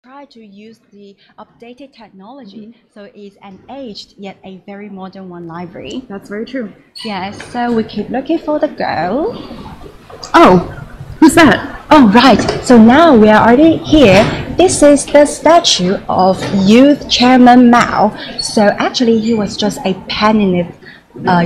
try to use the updated technology, so it's an aged yet a very modern one library. That's very true. Yes, so we keep looking for the girl. Oh, who's that? Oh, right. So now we are already here. This is the statue of youth Chairman Mao. So actually, he was just a penniless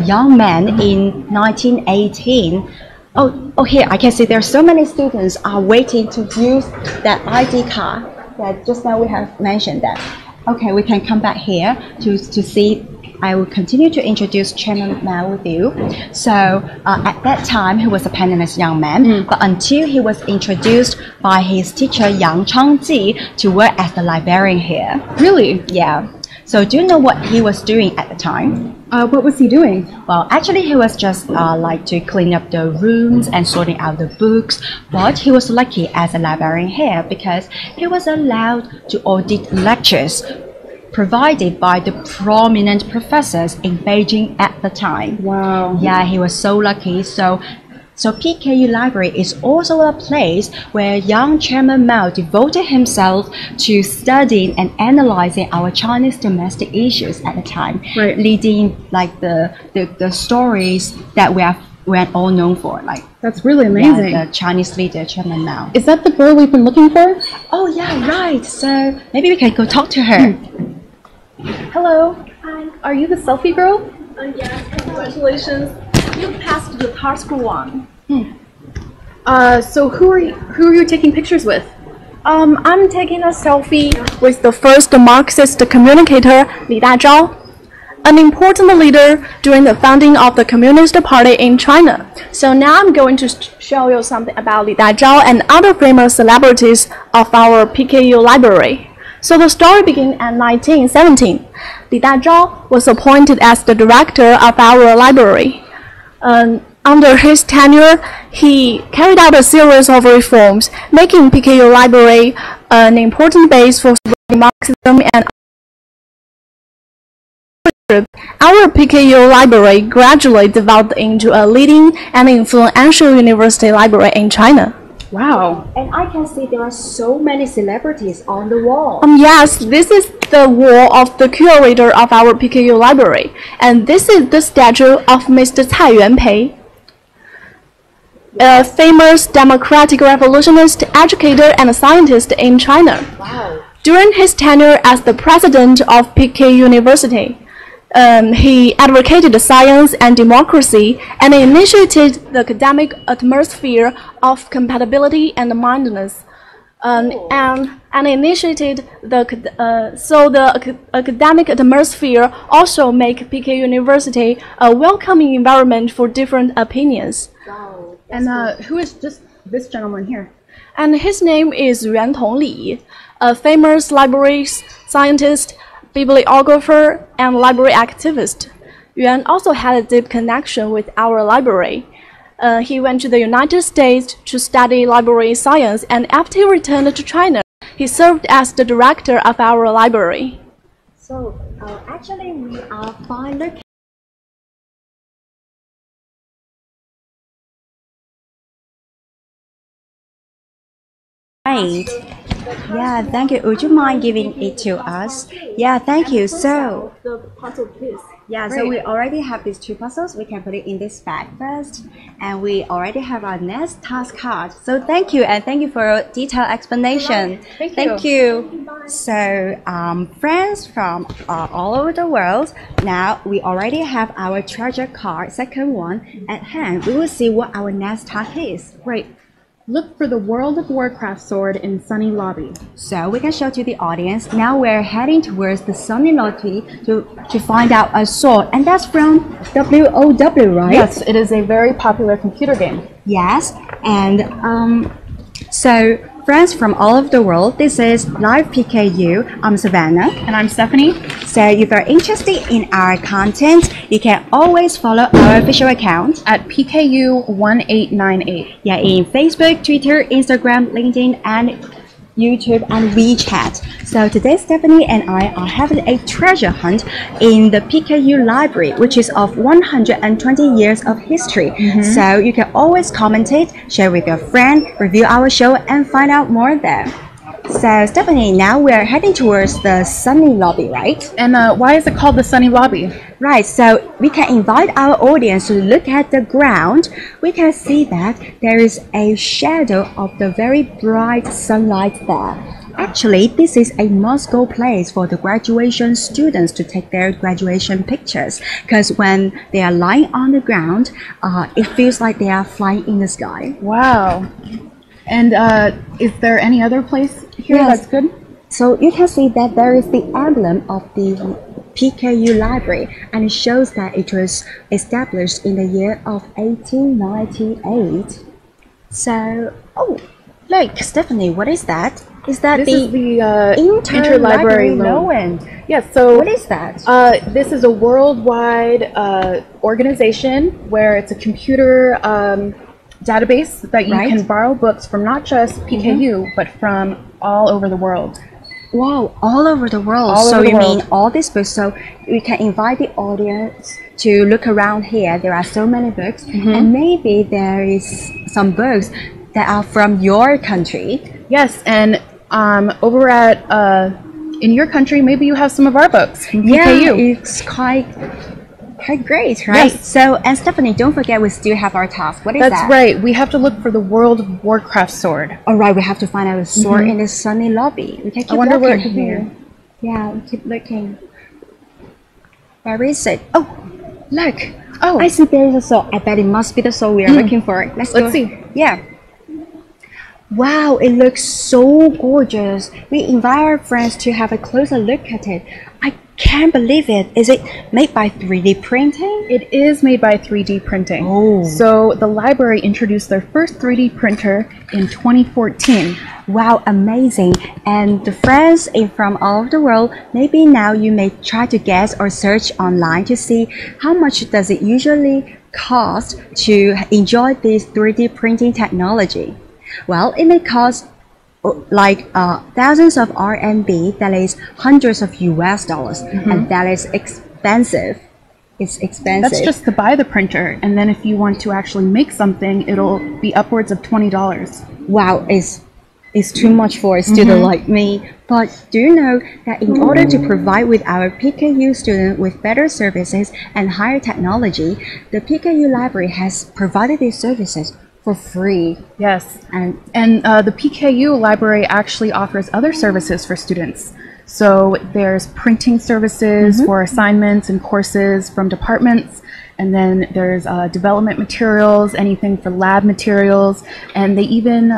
young man in 1918. Oh, here I can see there are so many students are waiting to use that ID card. That just now we have mentioned that. Okay, we can come back here to see. I will continue to introduce Chairman Mao with you. So at that time, he was a penniless young man, but until he was introduced by his teacher Yang Changji to work as the librarian here. Really? Yeah. So do you know what he was doing at the time? What was he doing? Well, actually, he was just like to clean up the rooms and sorting out the books. But he was lucky as a librarian here because he was allowed to audit lectures provided by the prominent professors in Beijing at the time. Wow. Yeah, he was so lucky. So PKU Library is also a place where young Chairman Mao devoted himself to studying and analyzing our Chinese domestic issues at the time, right, leading like the stories that we're all known for. Like that's really amazing. Yeah, the Chinese leader Chairman Mao. Is that the girl we've been looking for? Oh yeah, right. So maybe we can go talk to her. Hello. Hi. Are you the selfie girl? Yes, congratulations. You passed the task one. So who are you taking pictures with? I'm taking a selfie with the first Marxist communicator, Li Dazhao, an important leader during the founding of the Communist Party in China. So now I'm going to show you something about Li Dazhao and other famous celebrities of our PKU library. So the story began in 1917. Li Dazhao was appointed as the director of our library. Under his tenure, he carried out a series of reforms, making PKU Library an important base for spreading Marxism and our PKU Library gradually developed into a leading and influential university library in China. Wow. And I can see there are so many celebrities on the wall. Yes, this is the wall of the curator of our PKU library. And this is the statue of Mr Tmp, a famous democratic revolutionist, educator, and scientist in China. Wow. During his tenure as the president of Peking University, he advocated science and democracy and initiated the academic atmosphere of compatibility and mindedness. And initiated the academic atmosphere also make Peking University a welcoming environment for different opinions. Wow. And who is this gentleman here? And his name is Yuan Tongli, a famous library scientist, bibliographer, and library activist. Yuan also had a deep connection with our library. He went to the United States to study library science, and after he returned to China, he served as the director of our library. So actually we are fine looking. Right. Yeah, thank you. Would you mind giving it to us? Yeah, thank you. So the puzzle piece. yeah, so we already have these two puzzles. We can put it in this bag first, and we already have our next task card. So thank you, and thank you for a detailed explanation. Thank you. So friends from all over the world, now we already have our treasure card, second one, at hand. We will see what our next task is. Right. Look for the World of Warcraft sword in Sunny Lobby. So we can show to the audience. Now we're heading towards the Sunny Lobby to find out a sword, and that's from WOW, right? Yes, it is a very popular computer game. Yes, and so friends from all over the world, this is Live PKU. I'm Savannah. And I'm Stephanie. So if you're interested in our content, you can always follow our official account At PKU1898. yeah, in Facebook, Twitter, Instagram, LinkedIn, and YouTube and WeChat. So today Stephanie and I are having a treasure hunt in the PKU library, which is of 120 years of history. So you can always commentate, share with your friend, review our show, and find out more there. So Stephanie, now we are heading towards the sunny lobby, right? And why is it called the sunny lobby? Right, so we can invite our audience to look at the ground. We can see that there is a shadow of the very bright sunlight there. Actually, this is a must-go place for the graduation students to take their graduation pictures, because when they are lying on the ground, it feels like they are flying in the sky. Wow. And is there any other place here that's good? So you can see that there is the emblem of the PKU Library, and it shows that it was established in the year of 1898. So, oh, look, Stephanie, what is that? Is that This is the interlibrary loan. Yes, so what is that? This is a worldwide organization where it's a computer database that you can borrow books from not just PKU, but from all over the world. Wow, all over the world. So you mean all these books? So we can invite the audience to look around here. There are so many books, and maybe there is some books that are from your country. Yes, and over at in your country, maybe you have some of our books from PKU. Yeah, it's quite great, right? Yes. So, and Stephanie, don't forget we still have our task. What is that? That's right. We have to look for the World of Warcraft sword. All right, we have to find out the sword in the sunny lobby. We can keep wonder where it looking could be. here. Yeah, we keep looking. Where is it? Oh, look. Oh, I see there is a sword. I bet it must be the sword we are looking for. Let's see. Yeah. Wow, it looks so gorgeous. We invite our friends to have a closer look at it. I can't believe it. Is it made by 3D printing? It is made by 3D printing. Oh. So the library introduced their first 3D printer in 2014. Wow, amazing. And the friends from all over the world, maybe now you may try to guess or search online to see how much does it usually cost to enjoy this 3D printing technology. Well, it may cost like thousands of RMB, that is hundreds of US dollars, and that is expensive. It's expensive. That's just to buy the printer, and then if you want to actually make something, it'll be upwards of $20. Wow, it's too much for a student like me. But do you know that in order to provide with our PKU students with better services and higher technology, the PKU Library has provided these services for free. Yes, And the PKU library actually offers other services for students. So there's printing services for assignments and courses from departments, and then there's development materials, anything for lab materials, and they even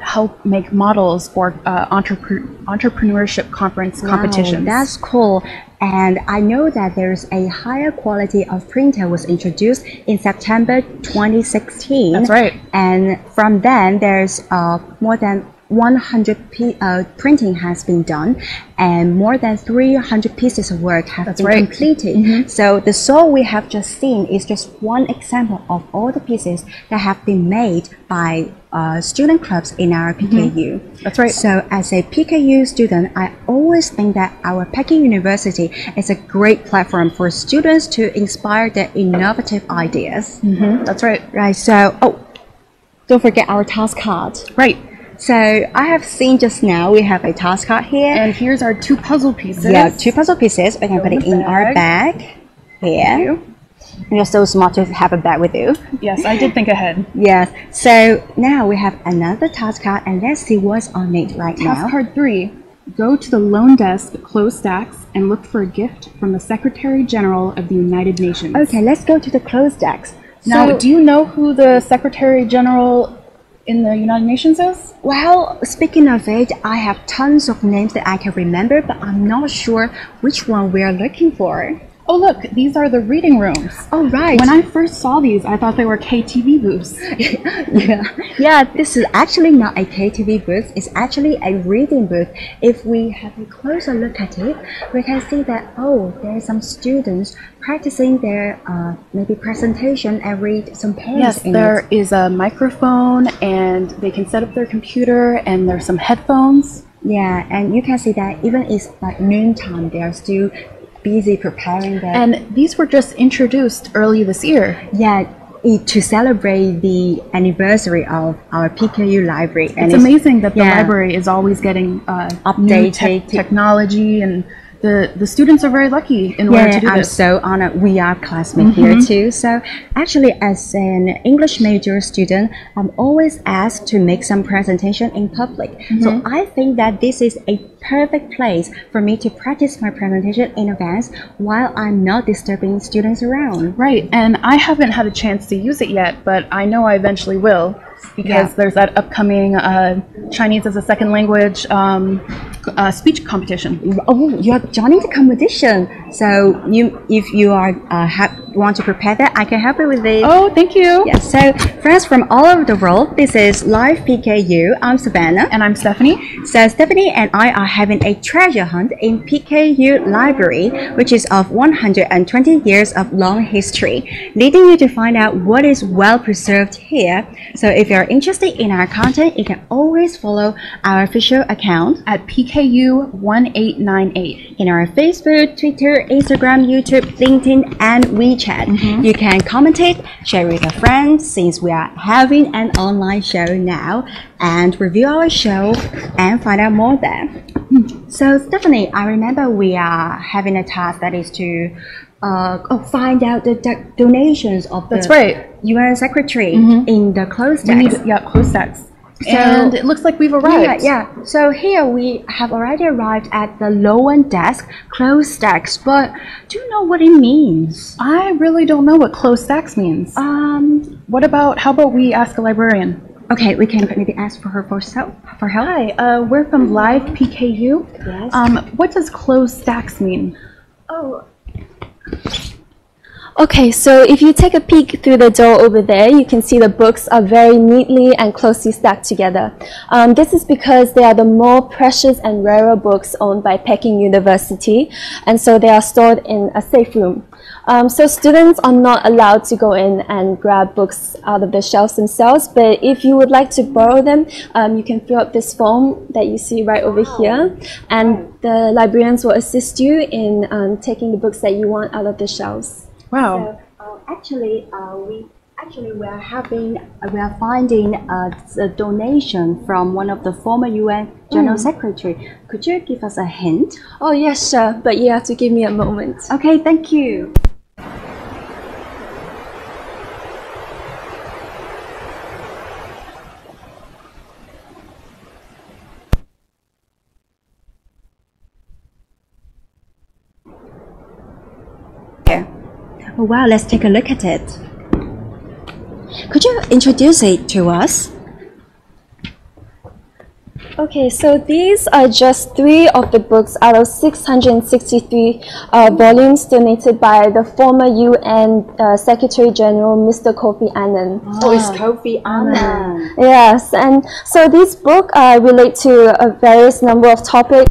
help make models for entrepreneurship competitions. That's cool. And I know that there's a higher quality of printer was introduced in September 2016. That's right. And from then, there's more than 100 printing has been done, and more than 300 pieces of work have been completed. So the sword we have just seen is just one example of all the pieces that have been made by student clubs in our PKU. That's right. So as a PKU student, I always think that our Peking University is a great platform for students to inspire their innovative ideas. That's right. Right, so, oh, don't forget our task card. Right. So I have seen just now we have a task card here. And here's our two puzzle pieces. Yeah, two puzzle pieces. We can put it in our bag here. You're so smart to have a bag with you. Yes, I did think ahead. Yes. So now we have another task card, and let's see what's on it right now. Task card 3. Go to the loan desk, close stacks, and look for a gift from the Secretary General of the United Nations. Okay, let's go to the closed desk. Now, do you know who the Secretary General in the United Nations is? Well, speaking of it, I have tons of names that I can remember, but I'm not sure which one we are looking for. Oh, look, these are the reading rooms. Oh, right. When I first saw these, I thought they were KTV booths. Yeah, this is actually not a KTV booth. It's actually a reading booth. If we have a closer look at it, we can see that, oh, there are some students practicing their maybe presentation and read some poems. Yes, there is a microphone, and they can set up their computer, and there's some headphones. Yeah, and you can see that even it's like noontime, they are still busy preparing that. And these were just introduced early this year. Yeah, to celebrate the anniversary of our PKU library. And it's amazing that the library is always getting updated technology, and the students are very lucky in order to do this. I'm so honored. We are classmates here too. So actually, as an English major student, I'm always asked to make some presentation in public. So I think that this is a perfect place for me to practice my presentation in advance while I'm not disturbing students around. Right, and I haven't had a chance to use it yet, but I know I eventually will, because there's that upcoming Chinese as a second language speech competition. Oh, you're joining the competition. So if you are want to prepare that, I can help you with this. Oh, thank you. Yes, so friends from all over the world, this is Live PKU. I'm Savannah. And I'm Stephanie. So Stephanie and I are having a treasure hunt in PKU Library, which is of 120 years of long history, leading you to find out what is well preserved here. So if you're interested in our content, you can always follow our official account at PKU1898 in our Facebook, Twitter, Instagram, YouTube, LinkedIn, and WeChat. You can commentate, share with a friend, since we are having an online show now, and review our show and find out more there. So Stephanie, I remember we are having a task that is to find out the donations of the UN Secretary in the closed stacks. Closed stacks. So, and it looks like we've arrived. So here we have already arrived at the lower desk, closed stacks. But do you know what it means? I really don't know what closed stacks means. How about we ask a librarian? Okay, we can maybe ask for her for help. Hi, we're from Live PKU. Yes. What does closed stacks mean? Okay, so if you take a peek through the door over there, you can see the books are very neatly and closely stacked together. This is because they are the more precious and rarer books owned by Peking University, and so they are stored in a safe room. So students are not allowed to go in and grab books out of the shelves themselves, but if you would like to borrow them, you can fill up this form that you see right over here, and the librarians will assist you in taking the books that you want out of the shelves. Wow. So we are finding a donation from one of the former UN General Secretary. Could you give us a hint? Oh yes, sure, but you have to give me a moment. Okay, thank you. Oh, wow, let's take a look at it. Could you introduce it to us? Okay, so these are just 3 of the books out of 663 volumes donated by the former UN Secretary General, Mr. Kofi Annan. Oh, it's Kofi Annan. Yes, and so these books relate to a various number of topics.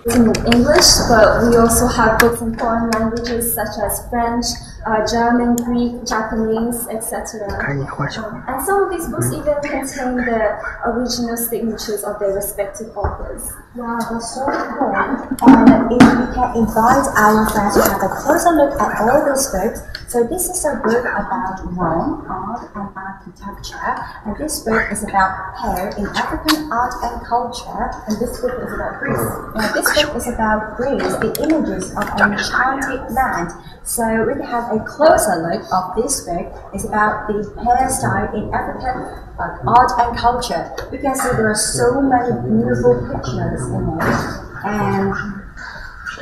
In English, but we also have books in foreign languages such as French, German, Greek, Japanese, etc. And some of these books even contain the original signatures of their respective authors. Wow, that's so cool. And if we can invite our friends to have a closer look at all those books. So this is a book about Rome, art and architecture, and this book is about hair in African art and culture, and this book is about Greece. Now this book is about Greece, the images of an enchanted land. So we can have a closer look of this book. It's about the hairstyle in African art and culture. We can see there are so many beautiful pictures in it,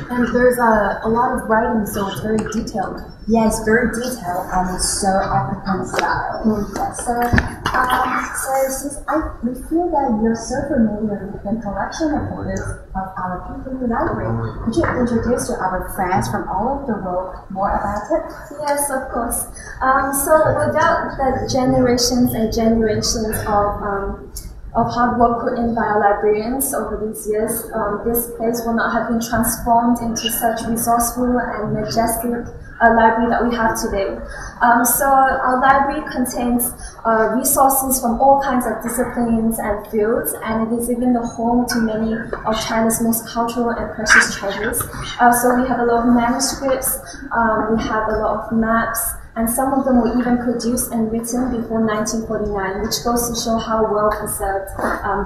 and there's a lot of writing, so it's very detailed. Yes, very detailed, and it's so African style. So since we feel that you're so familiar with the collection of books of our PKU library, could you introduce to our friends from all over the world more about it? Yes, of course. So without the generations and generations of of hard work put in by our librarians over these years, this place will not have been transformed into such resourceful and majestic library that we have today. So our library contains resources from all kinds of disciplines and fields, and it is even the home to many of China's most cultural and precious treasures. So we have a lot of manuscripts, we have a lot of maps, and some of them were even produced and written before 1949, which goes to show how well preserved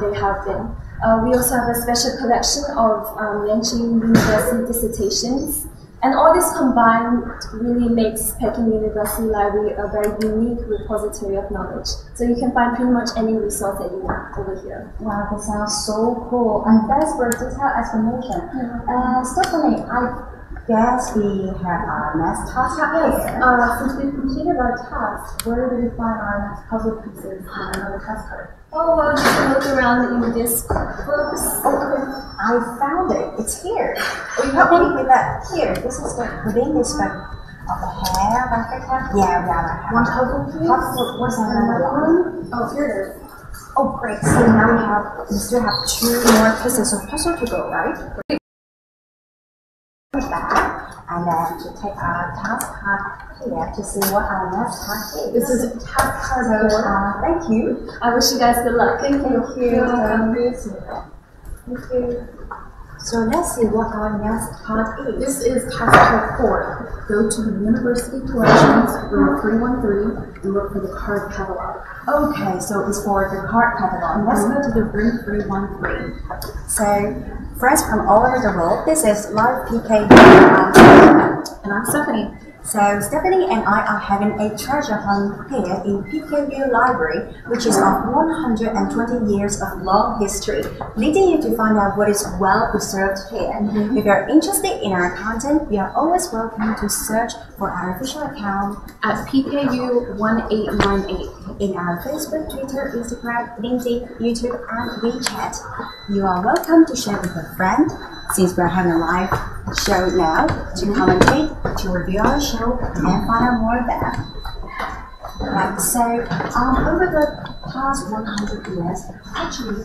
they have been. We also have a special collection of Yanqing University dissertations, and all this combined really makes Peking University Library a very unique repository of knowledge. So you can find pretty much any resource that you want over here. Wow, that sounds so cool, and thanks for a detailed explanation. Stephanie, I guess we have our next task here. Since we completed our task, where do we find our next puzzle pieces and another test card? Oh, well, you can look around in this books. Okay, I found it. It's here. Will you help me with that? Here, this is within this book of the hair of Africa. Yeah, we have One puzzle piece? What's another one? Oh, here it is. Oh, great. So now we still have 2 more pieces of puzzle to go, right? Back, and then to take our task card here to see what our next task is. This is a task card. So, thank you. I wish you guys good luck. Thank you. You're welcome. Thank you. So let's see what our next part is. This is task card 4. Go to the University Collections, room 313, and look for the card catalog. Okay, so it's for the card catalog. Let's go to the room 313. So, friends from all over the world, this is Live PK. And I'm Stephanie. So Stephanie and I are having a treasure hunt here in PKU Library, which is of 120 years of long history, leading you to find out what is well preserved here. If you're interested in our content, you are always welcome to search for our official account At PKU1898. in our Facebook, Twitter, Instagram, LinkedIn, YouTube, and WeChat. You are welcome to share with a friend, since we're having a live show now, to commentate, to review our show, and find out more there. Right, so over the past 100 years, actually,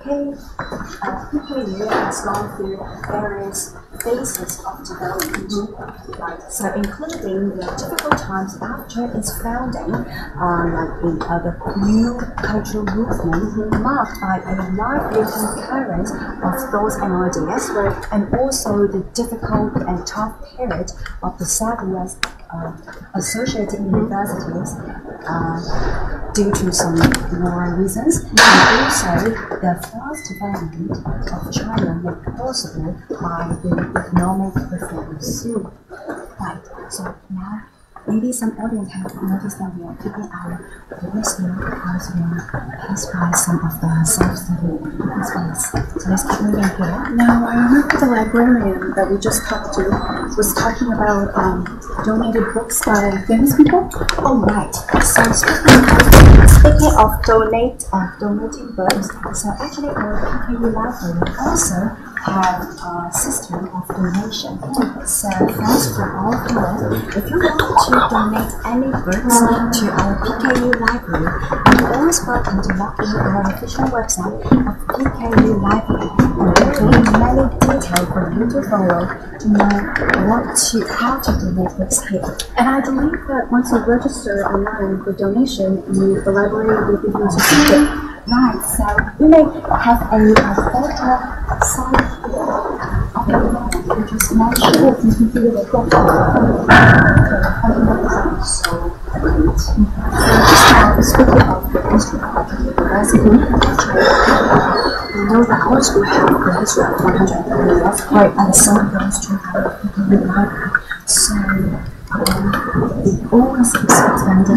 PKU has gone through various phases of development, right? So including the difficult times after its founding, like the new cultural movement marked by a lively concurrence of thoughts and ideas, and also the difficult and tough period of the 7 years associated universities due to some war reasons, and also the fast development of China made possible by the economic reforms. Right, so now maybe some audience have noticed that we are keeping our listener as we pass by some of the self-study space. So let's keep moving here. Now, I remember the librarian that we just talked to was talking about donated books by famous people. Oh, right. So speaking of donating books, so actually our PKU Library also have a system of donation. So first for all viewers, if you want to donate any books to our PKU Library, you're always welcome to log in our official website of PKU Library, and there will be many details for you to follow to know how to donate books here. And I believe that once you register online for donation, the library will give you a certificate. Right, so you may have a photo site here. You just mentioned you can see the So just now, speaking of the history of the university, we know that our school has the history of 130 years, and so goes to our PKU Library. So it always expanded and the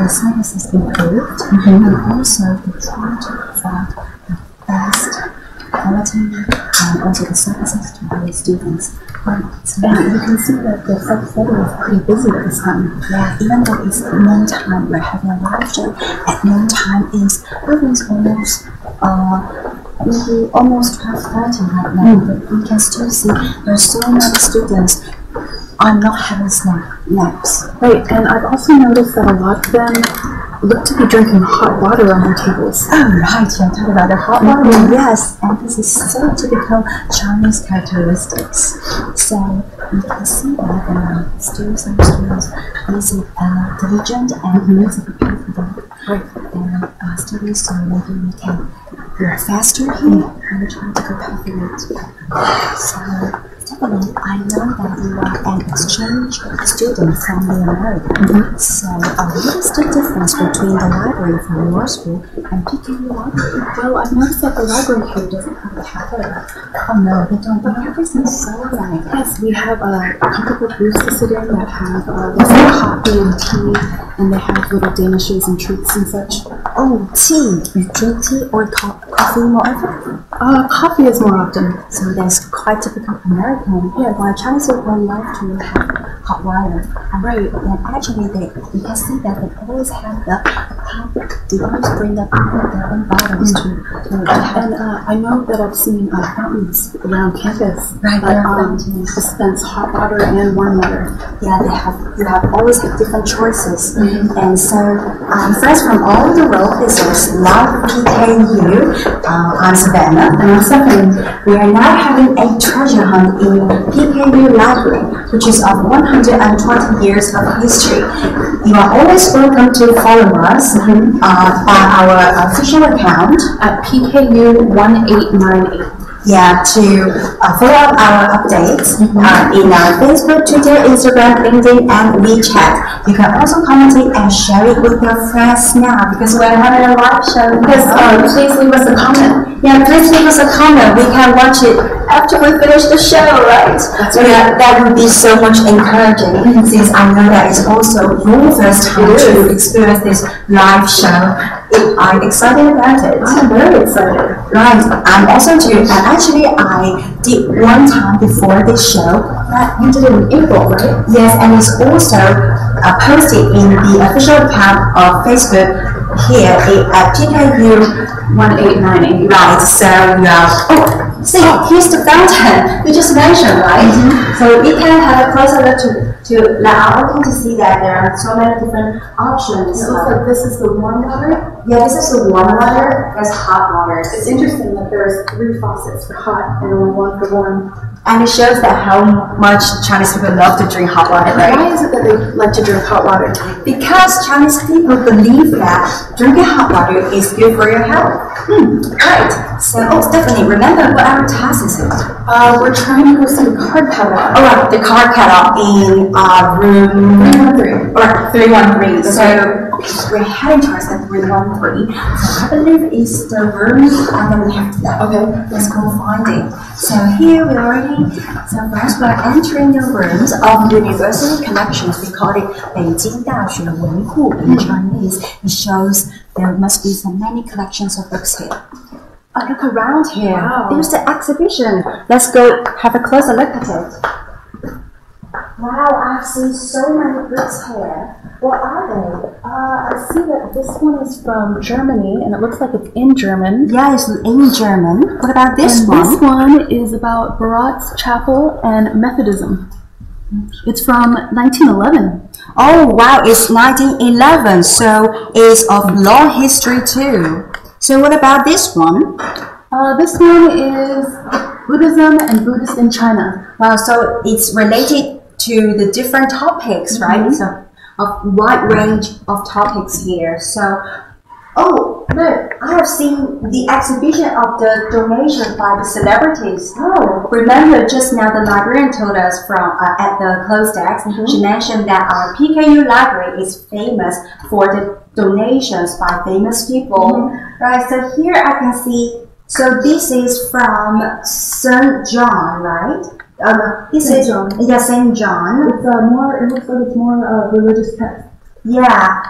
services improved, and also they try to provide the best quality and also the services to our students. So you can see that the self-study is pretty busy at this time. Yeah, even though it's noon time, we're having a live show at noon time is almost maybe almost 12:30 right now, but we can still see there's so many students are not having naps. Right, and I've also noticed that a lot of them look to be drinking hot water on their tables. Oh, right, you're talking about the hot water. Yes, and this is so typical Chinese characteristics. So you can see that there are still some students is diligent and needs to prepare for the studies, so maybe we can go faster here and try to prepare for it. So definitely, I know that you are an exchange student from the America. So what is the difference between the library from your school and PKU library? Well, I've noticed that the library here doesn't have a cafe. Oh no, they don't. But everything is so nice. Yes, we have comfortable booths to sit in that have lots of coffee and tea, and they have little danishes and treats and such. Oh, tea. You drink tea or coffee more often? Coffee is more often. So that's quite typical American. Yeah. While Chinese people love to have hot water. Right. And actually, you can see that they always have the cup. They always bring up their own bottles to have. And I know that I've seen fountains around campus Right, that dispense hot water and warm water. Yeah, you always have different choices. And so friends from all over the world visitors love PKU. I'm Savannah. And I'm Stephanie. We are now having a treasure hunt in PKU Library, which is of 120 years of history. You are always welcome to follow us by our official account At PKU 1898. Yeah, to follow up our updates in our Facebook, Twitter, Instagram, LinkedIn, and WeChat. You can also comment it and share it with your friends now because we're having a live show. Please leave us a comment. Yeah, please leave us a comment. We can watch it after we finish the show, right? That's right. Yeah, that would be so much encouraging since I know that it's also your first time to experience this live show. I'm excited about it. I'm very excited. Right, I'm also too. And actually, I did one time before this show. You did it in April, right? Yes, and it's also posted in the official account of Facebook here at PKU 1898. Right, so see, here's the fountain you just mentioned, right? So we can have a closer look to let our audience to see that there are so many different options. It looks like this is the warm water. Yeah, this is the warm water. That's hot water. It's interesting that there's 3 faucets for hot and only 1 for warm. And it shows that how much Chinese people love to drink hot water, right? Why is it that they like to drink hot water? Because Chinese people believe that drinking hot water is good for your health. Right. So, Stephanie, remember what our task is? We're trying to go see the card catalog. All right, the card catalog in room 313. Or 313. So we're heading towards the 313. So I believe it's the room on the left. Okay, let's go find it. So here we already. So first we're entering the rooms of university connections. We call it 北京大学文库 in Chinese. It shows there must be so many collections of books here. Oh, look around here. Wow. There's the exhibition. Let's go have a closer look at it. Wow, I've seen so many books here. What are they? I see that this one is from Germany, and it looks like it's in German. Yeah, it's in German. What about this one? This one is about Barat's Chapel and Methodism. It's from 1911. Oh, wow, it's 1911, so it's of law history too. So what about this one? This one is Buddhism and Buddhists in China. Wow, so it's related to the different topics, right? So a wide range of topics here. So, oh, look, I have seen the exhibition of the donation by the celebrities. Oh, remember just now the librarian told us from at the closed desk, she mentioned that our PKU library is famous for the donations by famous people. Right, so here I can see, so this is from St. John, right? This is St. John. It's it looks like it's more religious text. Yeah,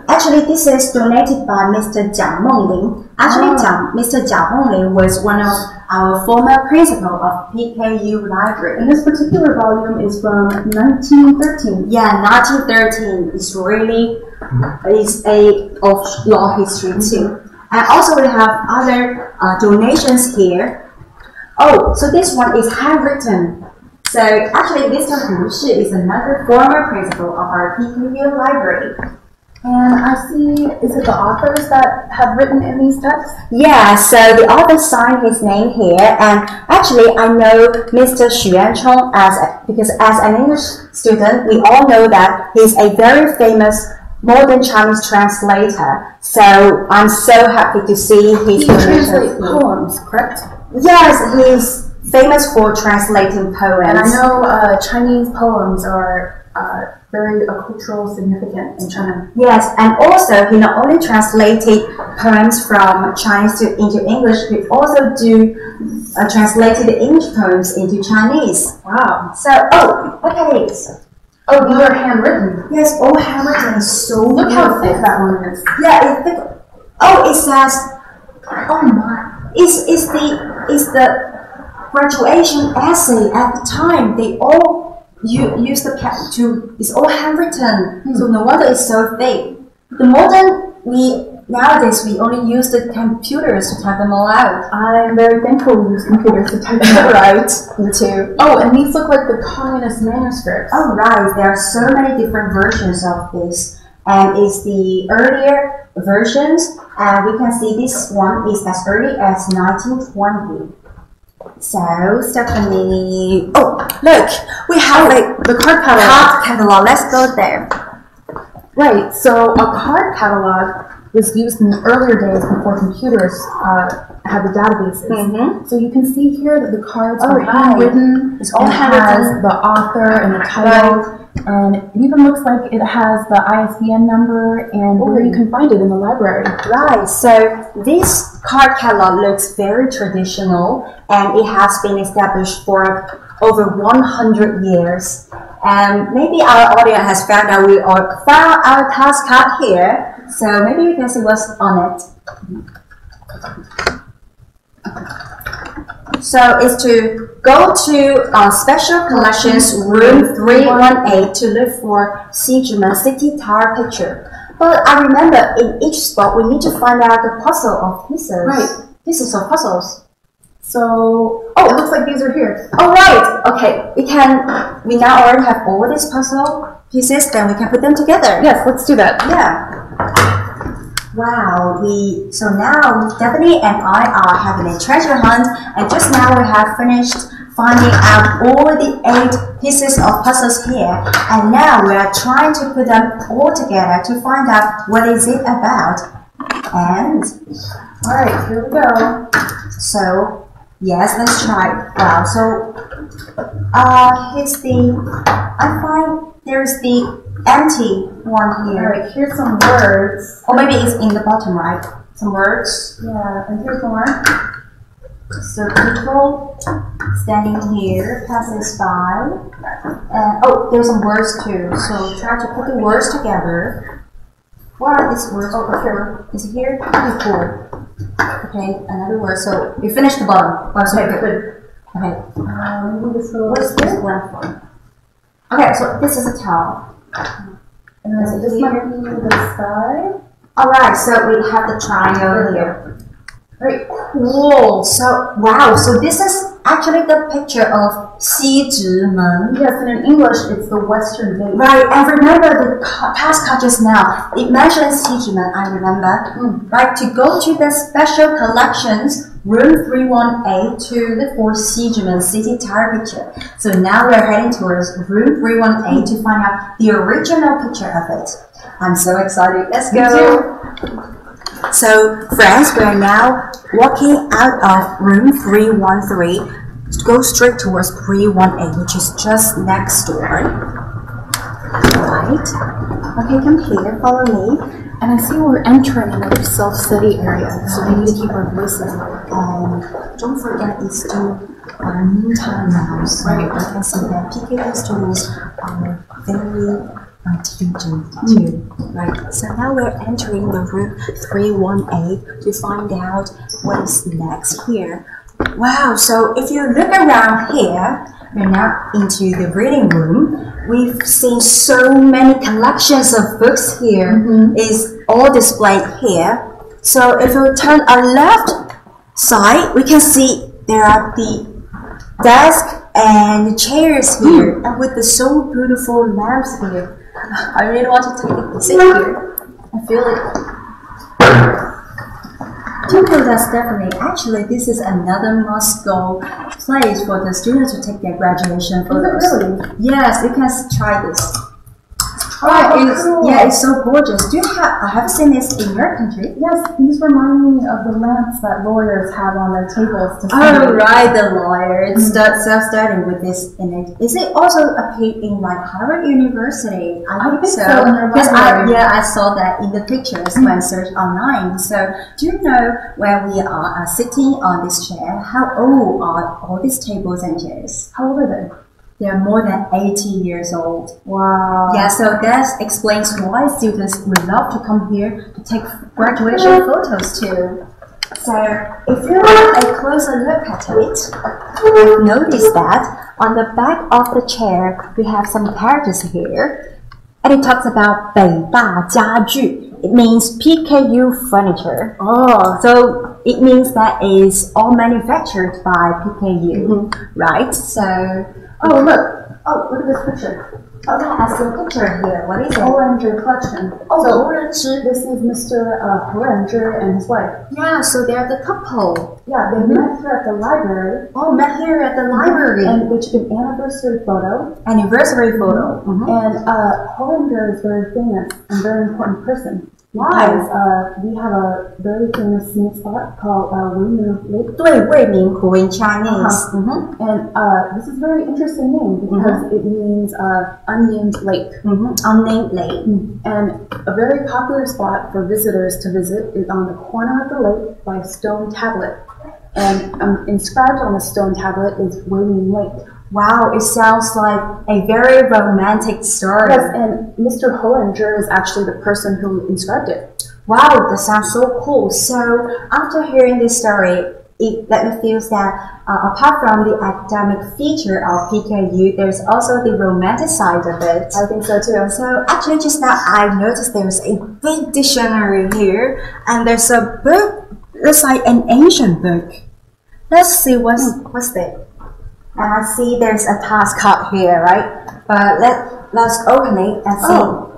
actually this is donated by Mr. Jiang Mengling. Actually, Mr. Jiang Mengling was one of our former principal of PKU Library. And this particular volume is from 1913. Yeah, 1913 is really of law history too. And also we have other donations here. Oh, so this one is handwritten. So actually, Mr. Hu Shi is another former principal of our PKU Library. And I see, is it the authors that have written in these texts? Yeah, so the author signed his name here, and actually I know Mr. Xuan because as an English student, we all know that he's a very famous modern Chinese translator. So I'm so happy to see his translates poems, correct? Yes, he's famous for translating poems. And I know Chinese poems are very cultural significant in China. Yes, and also he not only translated poems from Chinese into English, he also translated the English poems into Chinese. Wow. So, look at it. Oh, these are handwritten. Yes, all handwritten. So look beautiful. how thick that one is. Yeah, it's thick. Oh, it says. Oh my! It's the graduation essay at the time. They all use the pen to. It's all handwritten. So no wonder it's so thick. The modern nowadays we only use the computers to type them all out. I'm very thankful we use computers to type them out. Right, me too. Oh, and these look like the communist manuscripts. Oh, right. There are so many different versions of this. And it's the earlier versions. And we can see this one is as early as 1920. So, Stephanie. Oh, look. We have the card catalog. Let's go there. Right. So, a card catalog was used in the earlier days before computers had the databases. So you can see here that the cards are handwritten. It's all handwritten. Has the author and the title, and it even looks like it has the ISBN number and where you can find it in the library. Right. So this card catalog looks very traditional, and it has been established for over 100 years. And maybe our audience has found out we found our task card here. So maybe you can see what's on it. So it's to go to Special Collections Room 318 to look for Siegemann City Tower picture. But I remember in each spot we need to find out the puzzle of pieces. Right. Pieces of puzzles. So, it looks like these are here. Oh, right. Okay. We now already have all these puzzle pieces, then we can put them together. Yes, let's do that. Yeah. Wow, so now Stephanie and I are having a treasure hunt, and just now we have finished finding out all the 8 pieces of puzzles here, and now we are trying to put them all together to find out what is it about. And alright, here we go. So yes, let's try. Wow, so here's I find there's the empty one here. Alright, here's some words. Or maybe it's in the bottom, right? Some words. Yeah, and here's more. So people standing here passes by. There's some words too. So try to put the words together. What are these words? Oh, here. Is it here? Okay, cool. Okay, another word. So we finished the bottom. Oh, so good. Okay. What's this one for? Okay, so this is a towel. And then this might be the sky. Alright, so we have the triangle here. Very cool. So, wow, so this is actually the picture of Xizhimen. Yes, and in English, it's the Western Gate. Right, and remember the past card just now. It mentions Xizhimen, I remember. Right, to go to the Special Collections, Room 318 to look for Xizhimen City Tower picture. So now we're heading towards Room 318 to find out the original picture of it. I'm so excited. Let's go. So, friends, we're now walking out of Room 313 to go straight towards 318, which is just next door. Right. Okay, come here. Follow me. And I see we're entering another self-study area, so we need to keep our voices low. And don't forget, it's still noontime now, so you can see that PKD students are very intelligent too. Right. So now we're entering the room 318 to find out what is next here. Wow, so if you look around here, we're now into the reading room. We've seen so many collections of books here. It's all displayed here. So if we turn our left side, we can see there are the desk and the chairs here, and with the so beautiful lamps here. I really want to sit here. I feel it. That's definitely. Actually, this is another must-go place for the students to take their graduation photos. Really? Yes, you can try this. Cool. Yeah, it's so gorgeous. Do you have you seen this in your country? Yes, these remind me of the lamps that lawyers have on their tables to Oh, right, the lawyer. It's self-studying with this in it. Is it also appeared in like Harvard University? I think so. Because I saw that in the pictures when I searched online. So, do you know where we are sitting on this chair? How old are all these tables and chairs? How old are they? They're more than 80 years old. Wow. Yeah, so that explains why students would love to come here to take graduation photos too. So if you have a closer look at it, you'll notice that on the back of the chair, we have some characters here. And it talks about 北大家具. It means PKU furniture. Oh. So it means that is all manufactured by PKU, right? So Oh, look at this picture. okay, I see a picture here. What is it? Oranger collection. Oh, so, Orange. this is Mr. Oranger and his wife. Yeah, so they're the couple. Yeah, they met here at the library. Oh, met here at the library. And they took an anniversary photo. Anniversary photo. And Oranger is very famous and very important person. Why? Because we have a very famous scenic spot called Weimin Lake. 对，未名湖 in Chinese. And this is a very interesting name because it means unnamed lake. Unnamed lake. And a very popular spot for visitors to visit is on the corner of the lake by a stone tablet. And inscribed on the stone tablet is Weimin Lake. Wow, it sounds like a very romantic story. Yes, and Mr. Hollinger is actually the person who inscribed it. Wow, that sounds so cool. So after hearing this story, it let me feel that apart from the academic feature of PKU, there's also the romantic side of it. I think so too. So actually just now I noticed there's a big dictionary here and there's a book, looks like an ancient book. Let's see what's there. And I see there's a task card here, right? But let's open it and see.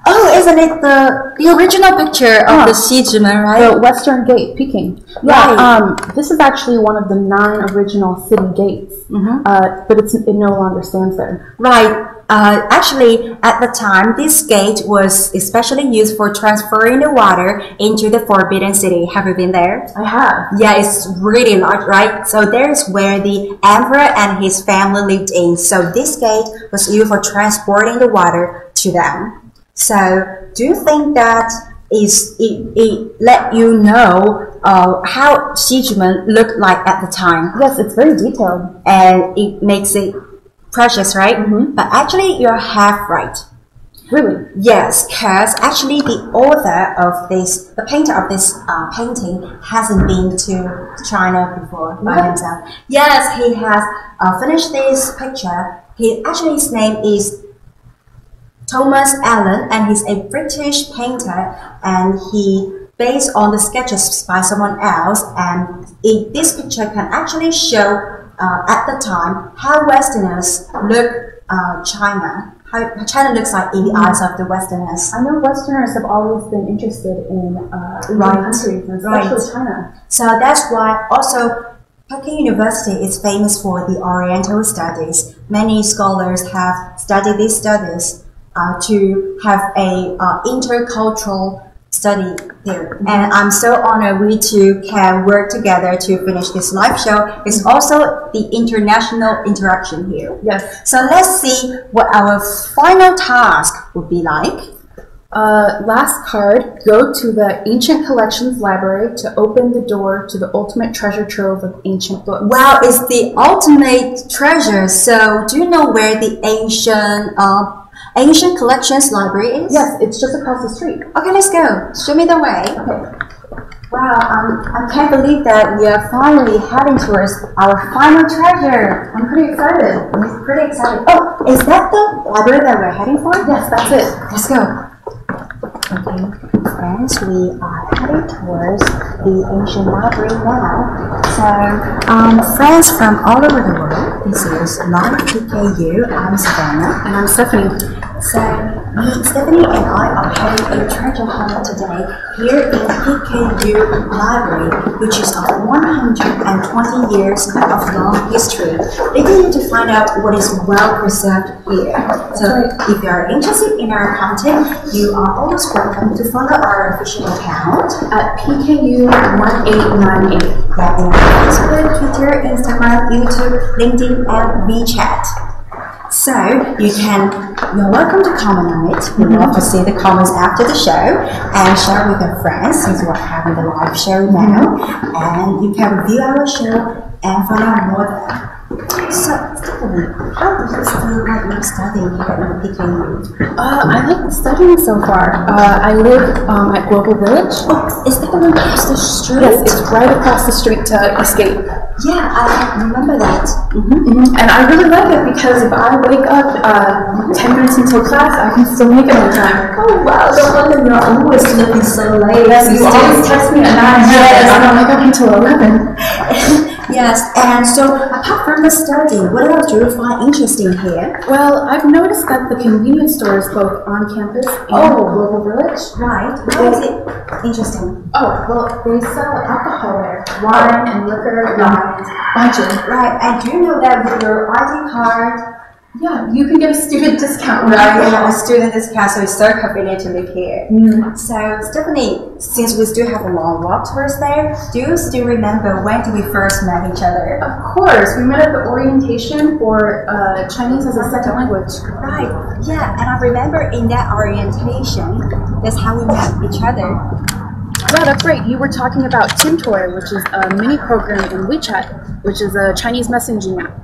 Oh, isn't it the original picture of the Xizhimen, right? The Western Gate, Peking. Right. Yeah, this is actually one of the 9 original city gates, but it no longer stands there. Right. Actually, at the time, this gate was especially used for transferring the water into the Forbidden City. Have you been there? I have. Yeah, it's really large, right? So there's where the emperor and his family lived in. So this gate was used for transporting the water to them. So do you think that it let you know how Xizhimen looked like at the time? Yes, it's very detailed. And it makes it precious, right? But actually, you're half right. Really? Yes, because actually the author of this, the painter of this painting hasn't been to China before by himself. Yes, he has finished this picture. His name is Thomas Allen, and he's a British painter, and he based on the sketches by someone else, and this picture can actually show at the time how Westerners look China, how China looks like in the eyes of the Westerners. I know Westerners have always been interested in Asian countries, especially China. So that's why also Peking University is famous for the Oriental studies. Many scholars have studied these studies to have a intercultural study there. And I'm so honored we two can work together to finish this live show. It's also the international interaction here. Yes. So let's see what our final task would be like. Last card, go to the Ancient Collections Library to open the door to the ultimate treasure trove of ancient books. Wow, it's the ultimate treasure. So do you know where the Ancient Collections Library is? Yes, it's just across the street. Okay, let's go. Show me the way. Okay. Wow, I can't believe that we are finally heading towards our final treasure. I'm pretty excited. I'm pretty excited. Oh, is that the library that we're heading for? Yes, that's it. Let's go. Okay, friends, we are heading towards the ancient library now. So, friends from all over the world, this is Live PKU. I'm Savannah. And I'm Stephanie. So, Stephanie and I are having a treasure hunt today here in PKU Library, which is of 120 years of long history. They need to find out what is well preserved here. So if you are interested in our content, you are always welcome to follow our official account At PKU1898. that in Facebook, Twitter, Instagram, YouTube, LinkedIn, and WeChat. So you're welcome to comment on it. We love to see the comments after the show and share with your friends since we're having the live show now. And you can review our show and find out more there. So, Stephanie, how do you feel like you're studying here at PKU? I like the studying so far. I live at Global Village. Oh, is that one across the street? Yes, it's right across the street to Escape. Yeah, I remember that. And I really like it because if I wake up 10 minutes until class, I can still make it on time. Oh wow, no wonder you're always looking so late. Yes, you always text me at 9. Yes, I don't wake up until 11. Yes, and so apart from the study, what else do you find interesting here? Well, I've noticed that the convenience stores both on campus and Global Village. Right, how is it interesting? Oh, well, they sell alcohol there, wine and liquor and bunches. Right, and do you know that with your ID card, Yeah, you can get a student discount. right, you have a student discount, so it's so convenient to live here. So, Stephanie, since we still have a long walk towards there, do you still remember when did we first met each other? Of course, we met at the orientation for Chinese as a second language. Right, yeah, and I remember in that orientation, that's how we met each other. Yeah, that's right. You were talking about Tintoy, which is a mini program in WeChat, which is a Chinese messaging app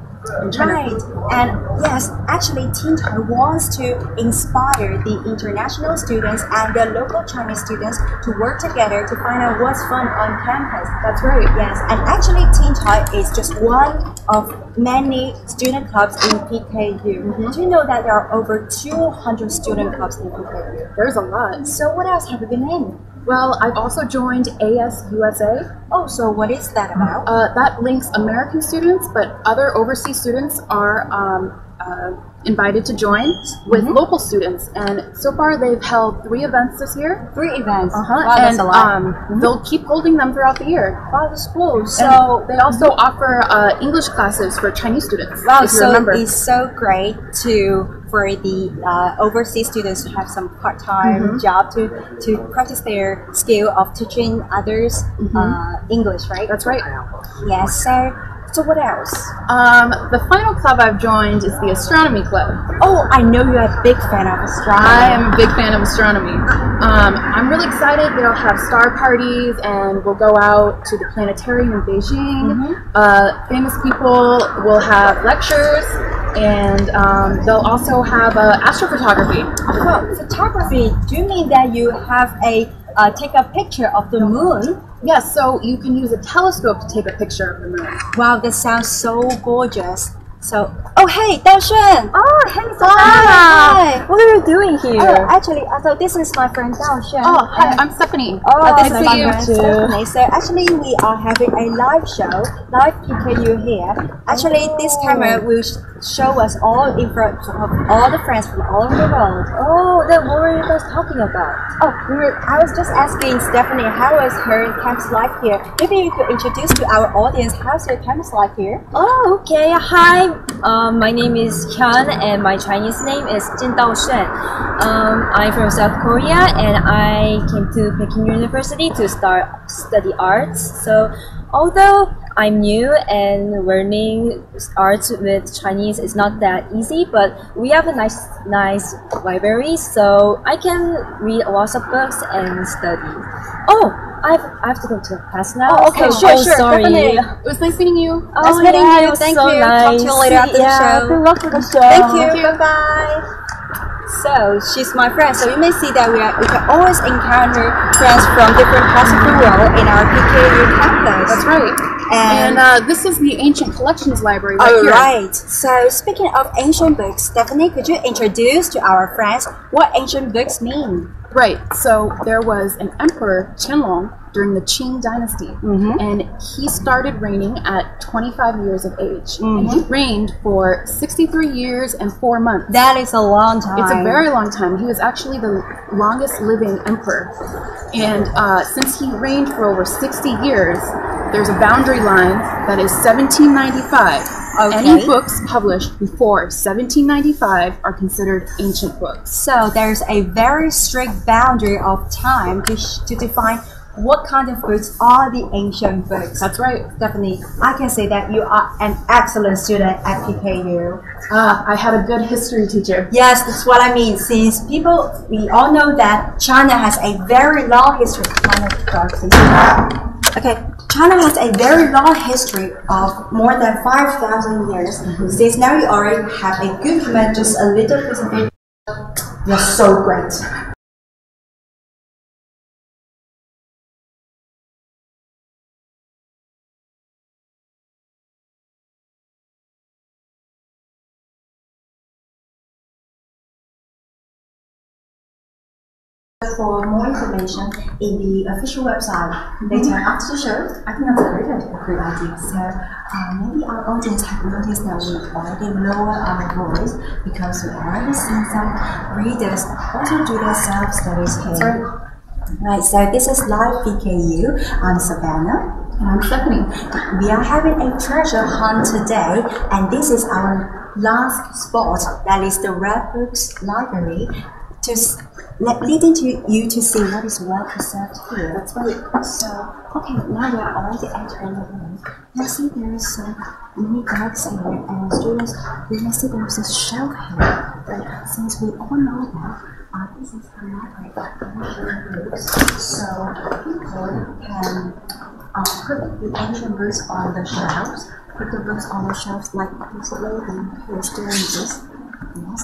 in China. Right, and yes, actually Tintoy wants to inspire the international students and the local Chinese students to work together to find out what's fun on campus. That's right. Yes, and actually Tintoy is just one of many student clubs in PKU. Do you know that there are over 200 student clubs in PKU? There's a lot. So what else have you been in? Well, I've also joined ASUSA. Oh, so what is that about? That links American students, but other overseas students are invited to join with local students. And so far, they've held 3 events this year. 3 events. Wow, that's a lot. They'll keep holding them throughout the year. Wow, that's cool. So they also offer English classes for Chinese students. Wow, if you so remember. it's so great for the overseas students to have some part-time job to practice their skill of teaching others English, right? That's right. Yes, so what else? The final club I've joined is the Astronomy Club. Oh, I know you're a big fan of astronomy. I am a big fan of astronomy. I'm really excited. They'll have star parties and we'll go out to the planetarium in Beijing. Famous people will have lectures and they'll also have astrophotography. Oh, photography. Do you mean that you have take a picture of the moon? Yes, so you can use a telescope to take a picture of the moon. Wow, that sounds so gorgeous. So, oh hey, Daoshun! Oh, hey, Hi! What are you doing here? Oh, actually, so this is my friend Daoshun. Oh, hi, I'm Stephanie. Oh, nice this to is my meet friend you. Stephanie. So actually, we are having a live show, live PKU here. Actually, this camera will show us all in front of all the friends from all over the world. Oh, then what were you guys talking about? Oh, I was just asking Stephanie how was her campus life here. Maybe you could introduce to our audience how's your campus life here. Oh, okay. Hi, my name is Hyun and my Chinese name is Jin Daoshen. I'm from South Korea and I came to Peking University to study arts. So although I'm new and learning arts with Chinese is not that easy, but we have a nice library, so I can read lots of books and study. Oh, I have to go to class now. Oh, okay, sure, sorry. definitely. It was nice meeting you. Nice meeting you. it's Thank so you. Nice. Talk to you later after the show. Good luck with the show. Thank you. Bye-bye. So she's my friend. So you may see that we can always encounter friends from different parts of the world in our PKU campus. That's right. And this is the Ancient Collections Library right here. Alright, so speaking of ancient books, Stephanie, could you introduce to our friends what ancient books mean? Right. So there was an emperor, Qianlong, during the Qing dynasty, and he started reigning at 25 years of age, and he reigned for 63 years and 4 months. That is a long time. It's a very long time. He was actually the longest living emperor, and since he reigned for over 60 years, there's a boundary line that is 1795. Okay. Any books published before 1795 are considered ancient books. So there's a very strict boundary of time to define what kind of books are the ancient books. That's right. Definitely. I can say that you are an excellent student at PKU. I had a good history teacher. Yes, that's what I mean. Since we all know that China has a very long history. Okay, China has a very long history of more than 5,000 years. Since now you already have a good command, just a little piece of it. You're so great. For more information in the official website later after the show. I think that's a great idea. So maybe our audience have noticed that we already lower our voice because we already seen some readers also do their self-studies here. Right, so this is Live PKU. I'm Savannah. And I'm Stephanie. We are having a treasure hunt today, and this is our last spot, that is the Red Books Library, leading to you to see what is well preserved here. That's right. So, okay, now we are already entering the room. Now see there is some mini bags here, and students, we can see there is a shelf here. But since we all know that this is a library of ancient books, so people can put the ancient books on the shelves. Put the books on the shelves like this way, and here's doing this. Yes,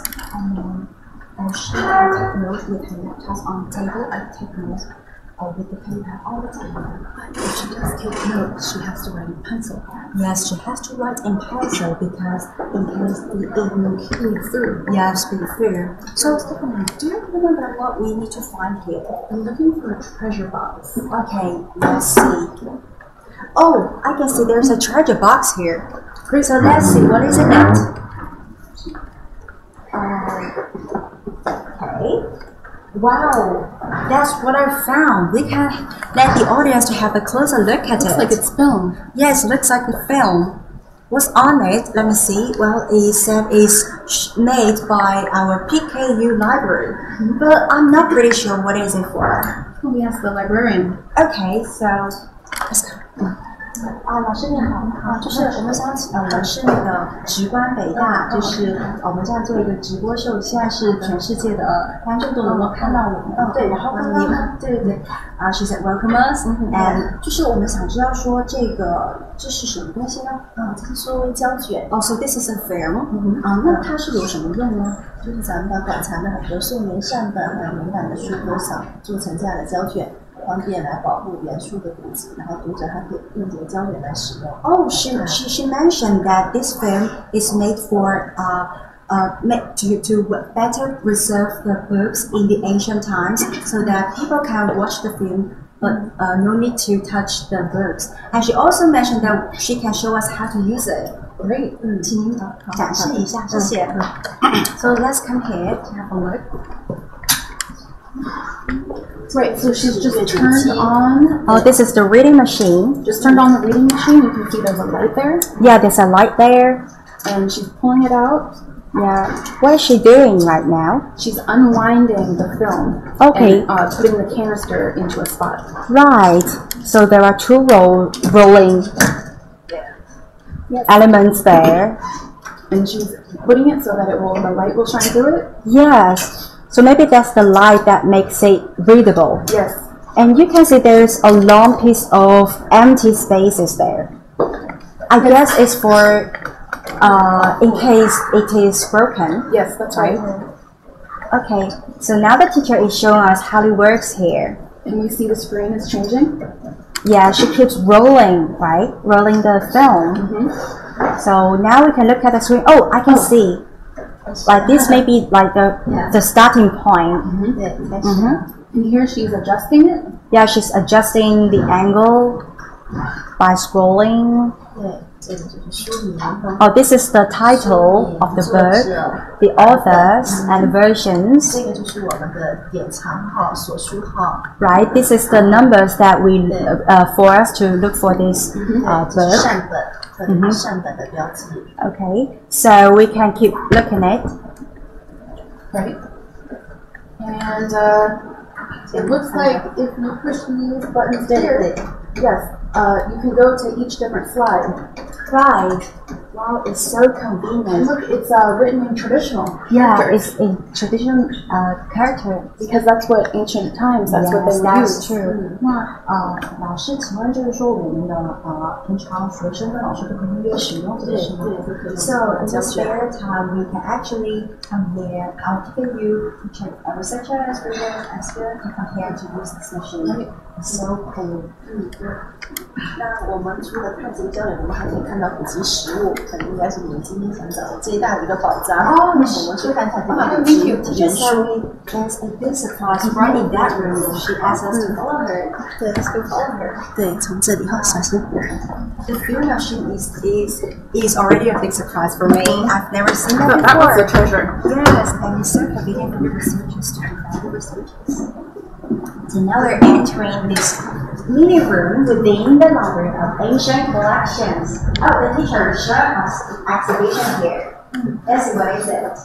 and she will take notes with her laptop on the table and take notes with the paper all the time. But if she does take notes, she has to write in pencil. Yes, she has to write in pencil because in case it will speed through. Yes, speed through. So, Stephanie, do you remember what we need to find here? I'm looking for a treasure box. Okay, let's see. Oh, I can see there's a treasure box here. Great, so let's see, what is it now? Okay. Wow, that's what I found. We can let the audience to have a closer look at it. Looks like it's film. Yes, looks like a film. What's on it? Let me see. Well, it said it's made by our PKU library, but I'm not pretty sure what is it for. Oh, we asked the librarian. Okay, so let's go. 老师你好，就是我们想是那个直观北大，就是我们这样做一个直播秀，现在是全世界的观众都能够看到我们。对，然后刚刚对she said welcome us， and 就是我们想知道说这是什么东西呢？这是说胶卷。哦 ，so this is a film。那它是有什么用呢？就是咱们把馆藏的很多数年善本和敏感的书都想做成这样的胶卷。方便来保护原书的读者，然后读者还可以用这个胶卷来使用。Oh, she mentioned that this film is made for to better preserve the books in the ancient times, so that people can watch the film, but no need to touch the books. And she also mentioned that she can show us how to use it. Great. 请您展示一下，谢谢。So let's come here to have a look. Right, so she's just turned on. Oh, this is the reading machine. Just turned on the reading machine. You can see there's a light there. Yeah, there's a light there. And she's pulling it out. Yeah. What is she doing right now? She's unwinding the film. Okay. And putting the canister into a spot. Right. So there are two rolling elements there. And she's putting it so that the light will shine through it? Yes. So maybe that's the light that makes it readable. Yes. And you can see there's a long piece of empty spaces there. I guess it's for in case it is broken. Yes, that's right. Okay, so now the teacher is showing us how it works here. And you see the screen is changing? Yeah, she keeps rolling, right? Rolling the film. So now we can look at the screen. Oh, I can see. Like this may be like the starting point. And here she's adjusting it. Yeah, she's adjusting the angle by scrolling. 对，这个就是书名。Oh, this is the title of the book, the authors and versions. 这个就是我们的典藏号、索书号。Right, this is the numbers that we for us to look for this book. 善本，特别是善本的标记。Okay, so we can keep looking at. Right. And it looks like if you push these buttons here, yes, you can go to each different slide. Right. Wow, it's so convenient. And look, it's written in traditional Yeah, characters. it's in traditional character. Because that's what ancient times, that's what they Yes, would that's use. true. 那老师，请问就是说我们的平常学生跟老师都可以约使用这个是吗？ So in the spare time, we can actually come here. I'll give you teacher, researcher as well as well to compare to use this machine. It's so cool. 那我们除了探究交流，我们还可以看到古籍实物，可能应该是你们今天想找的最大的一个宝藏。我们去看看这个古籍原书。 There's a big surprise right in that room. She asked us to follow her. Let's go follow her. 对，从这里哈，小心。 The film machine is already a big surprise for me. I've never seen that That was a before. treasure. Yes, and it's so convenient for the researchers to find the researchers. So now we're entering this mini room within the library of ancient collections. Oh, the teacher showed us the exhibition here. Let's see what is it.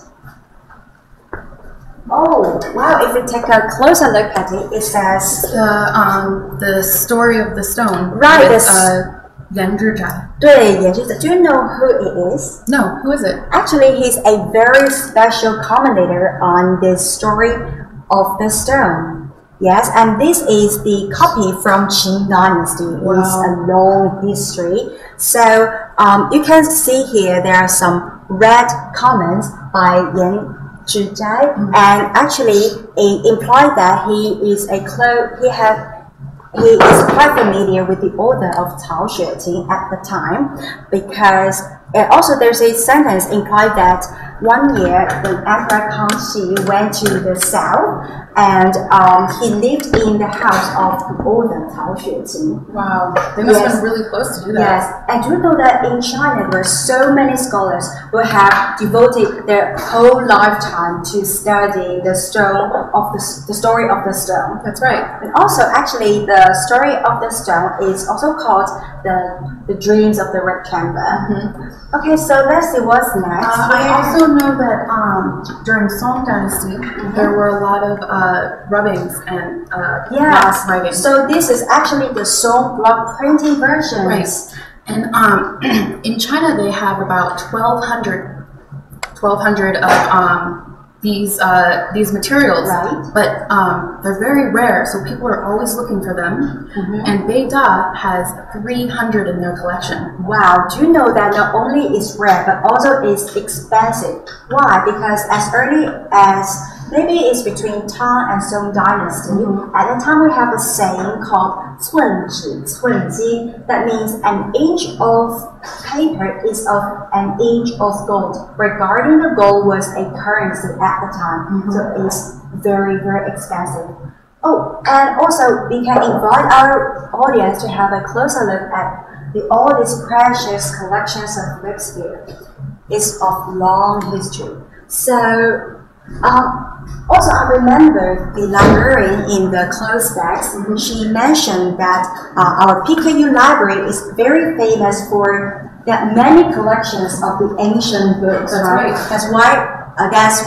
Oh, wow, if we take a closer look at it, it says... The story of the stone. Right, With, this- Yan Zhizhai. 对，也就是 Do you know who it is? No, who is it? Actually, he's a very special commentator on this story of the stone. Yes, and this is the copy from Qing Dynasty. It's a long history. So you can see here there are some red comments by Yan Zhizhai, and actually it implied that he is quite familiar with the author of Cao Xueqing at the time, because also there's a sentence implied that one year the Emperor Kangxi went to the south and he lived in the house of the author Cao Xueqing. Wow, they must have Yes. been really close to do that. Yes, and do you know that in China there are so many scholars who have devoted their whole lifetime to studying the story of the stone. That's right. And also, actually, the story of the stone is also called the dreams of the red chamber. Okay, so let's see what's next. I also know that during Song Dynasty, there were a lot of rubbings and glass writing. So this is actually the Song block printing versions. Right. And in China, they have about 1,200 of these materials, Right. but they're very rare, so people are always looking for them. And Beida has 300 in their collection. Wow, do you know that not only is rare, but also is expensive? Why? Because as early as maybe it's between Tang and Song Dynasty, at the time we have a saying called 寸金. That means an inch of paper is of an inch of gold. Regarding the gold was a currency at the time, so it's very, very expensive. Oh, and also we can invite our audience to have a closer look at all these precious collections of books here. It's of long history. So, also I remember the librarian in the closed text, she mentioned that our PKU library is very famous for that many collections of the ancient books, right? That's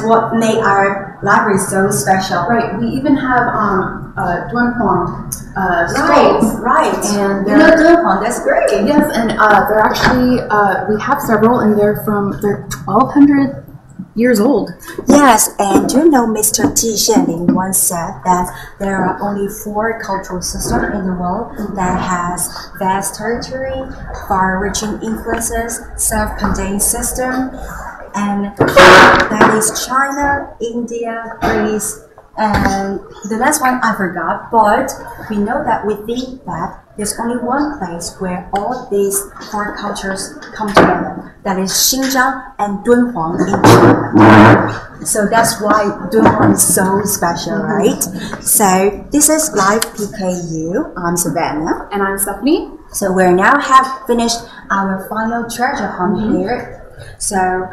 what made our library so special. Right. We even have Duanhuang Right, right. And you know Dunhuang, that's great. Yes, and they're actually we have several, and they're 1,200 years old. Yes, and do you know Mr. Xianling once said that there are only 4 cultural systems in the world that has vast territory, far-reaching influences, self-contained system, and that is China, India, Greece, And the last one I forgot, but we know that we think that there's only one place where all these four cultures come together. That is Xinjiang and Dunhuang in China. So that's why Dunhuang is so special, right? So this is Live PKU. I'm Savannah. And I'm Stephanie. So we now have finished our final treasure hunt here. So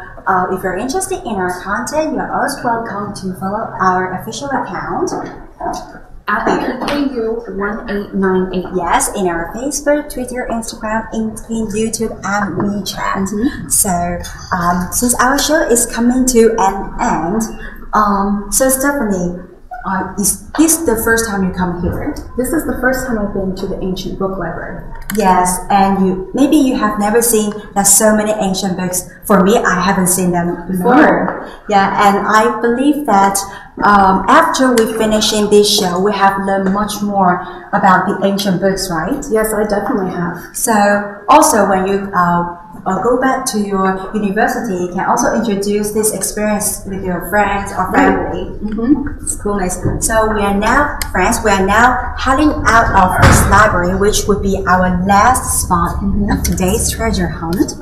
if you're interested in our content, you're also welcome to follow our official account At PKU1898. Yes, in our Facebook, Twitter, Instagram, in YouTube, and WeChat. So since our show is coming to an end, so Stephanie, is this the first time you come here? This is the first time I've been to the ancient book library. Yes, and maybe you have never seen that so many ancient books. For me, I haven't seen them before. No. Yeah, and I believe that after we finishing this show, we have learned much more about the ancient books, right? Yes, I definitely have. So also when you go back to your university, you can also introduce this experience with your friends or family. It's coolness. So we are now, friends, we are now heading out of this library, which would be our last spot of today's treasure hunt.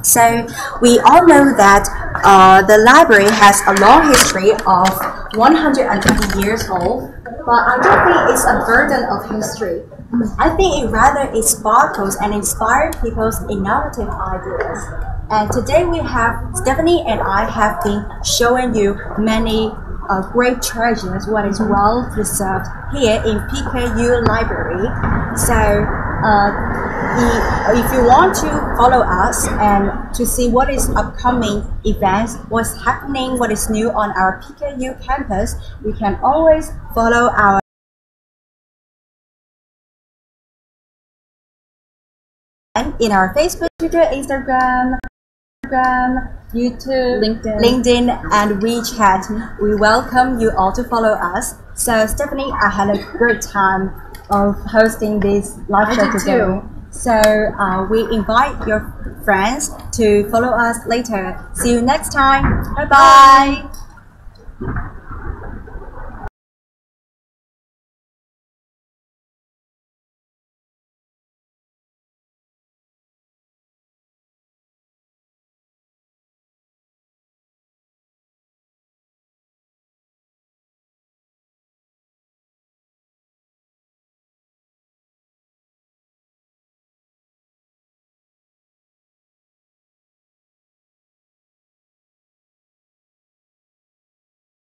So we all know that the library has a long history of 120 years old, but I don't think it's a burden of history. I think it rather sparkles and inspires people's innovative ideas. And today we have, Stephanie and I have been showing you many great treasures, what is well preserved here in PKU Library. So if you want to follow us and to see what is upcoming events, what's happening, what is new on our PKU campus, you can always follow our in our Facebook, Twitter, Instagram, YouTube, LinkedIn, and WeChat. We welcome you all to follow us. So Stephanie, I had a great time of hosting this live show today. So we invite your friends to follow us later. See you next time. Bye bye.